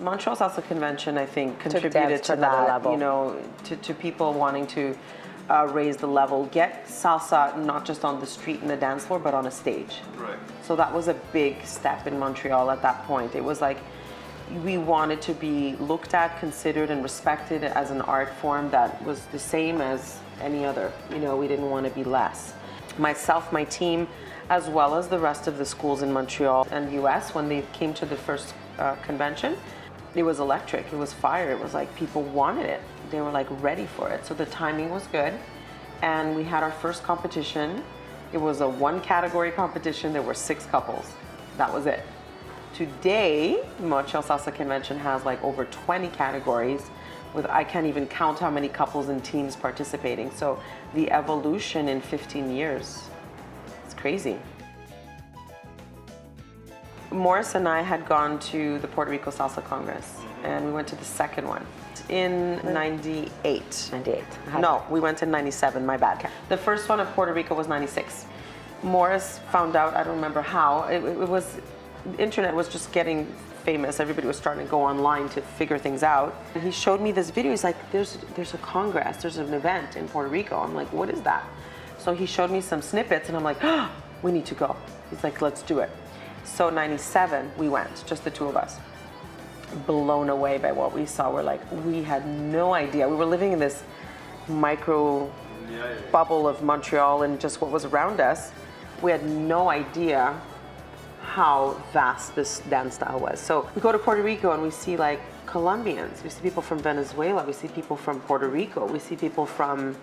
Montreal Salsa Convention, I think, Took contributed dance to another that, level. you know, to people wanting to raise the level, get salsa not just on the street and the dance floor, but on a stage. Right. So that was a big step in Montreal at that point. It was like we wanted to be looked at, considered, and respected as an art form that was the same as any other. You know, we didn't want to be less. Myself, my team, as well as the rest of the schools in Montreal and US, when they came to the first convention, it was electric, it was fire, it was like people wanted it. They were like ready for it. So the timing was good. And we had our first competition. It was a one category competition. There were 6 couples. That was it. Today, Montreal Salsa Convention has like over 20 categories with, I can't even count how many couples and teams participating. So the evolution in 15 years, it's crazy. Morris and I had gone to the Puerto Rico Salsa Congress, and we went to the second one in 98. 98. No, we went in 97, my bad. Okay. The first one in Puerto Rico was 96. Morris found out, I don't remember how, it was, the internet was just getting famous. Everybody was starting to go online to figure things out. And he showed me this video. He's like, there's a congress, there's an event in Puerto Rico. I'm like, what is that? So he showed me some snippets, and I'm like, oh, we need to go. He's like, let's do it. So 97, we went, just the 2 of us. Blown away by what we saw. We're like, we had no idea. We were living in this micro bubble of Montreal and just what was around us. We had no idea how vast this dance style was. So we go to Puerto Rico and we see like Colombians, we see people from Venezuela, we see people from Puerto Rico, we see people from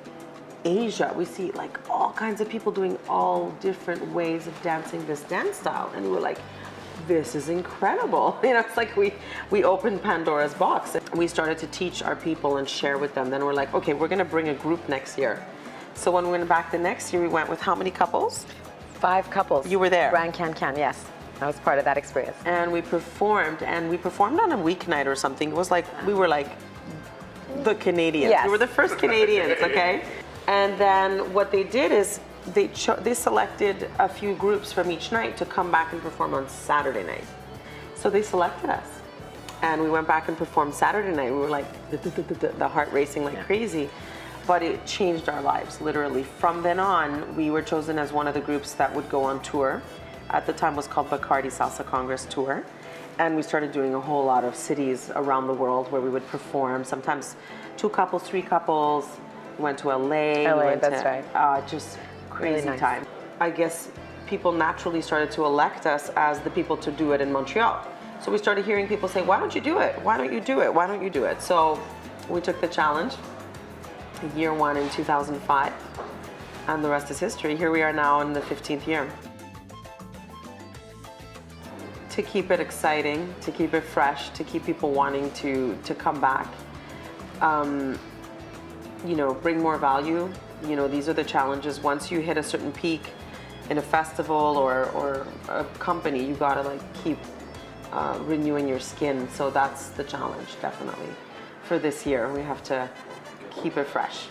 Asia, we see like all kinds of people doing all different ways of dancing this dance style. And we were like, this is incredible. You know, it's like we opened Pandora's box. We started to teach our people and share with them. Then we're like, okay, we're gonna bring a group next year. So when we went back the next year, we went with how many couples? 5 couples. You were there. Grand Can, yes. I was part of that experience. And we performed on a weeknight or something. It was like, we were like the Canadians. Yes. We were the first Canadians, okay? And then what they did is they selected a few groups from each night to come back and perform on Saturday night. So they selected us. And we went back and performed Saturday night. We were like, the heart racing like crazy. But it changed our lives, literally. From then on, we were chosen as one of the groups that would go on tour. At the time, it was called Bacardi Salsa Congress Tour. And we started doing a whole lot of cities around the world where we would perform, sometimes 2 couples, 3 couples. We went to LA. LA, we went that's right. Just crazy Really nice. time. I guess people naturally started to elect us as the people to do it in Montreal. So we started hearing people say, why don't you do it? Why don't you do it? Why don't you do it? So we took the challenge. Year 1 in 2005, and the rest is history. Here we are now in the 15th year. To keep it exciting, to keep it fresh, to keep people wanting to come back, you know, bring more value. You know, these are the challenges. Once you hit a certain peak in a festival or a company, you gotta like keep renewing your skin. So that's the challenge, definitely. For this year, we have to keep it fresh.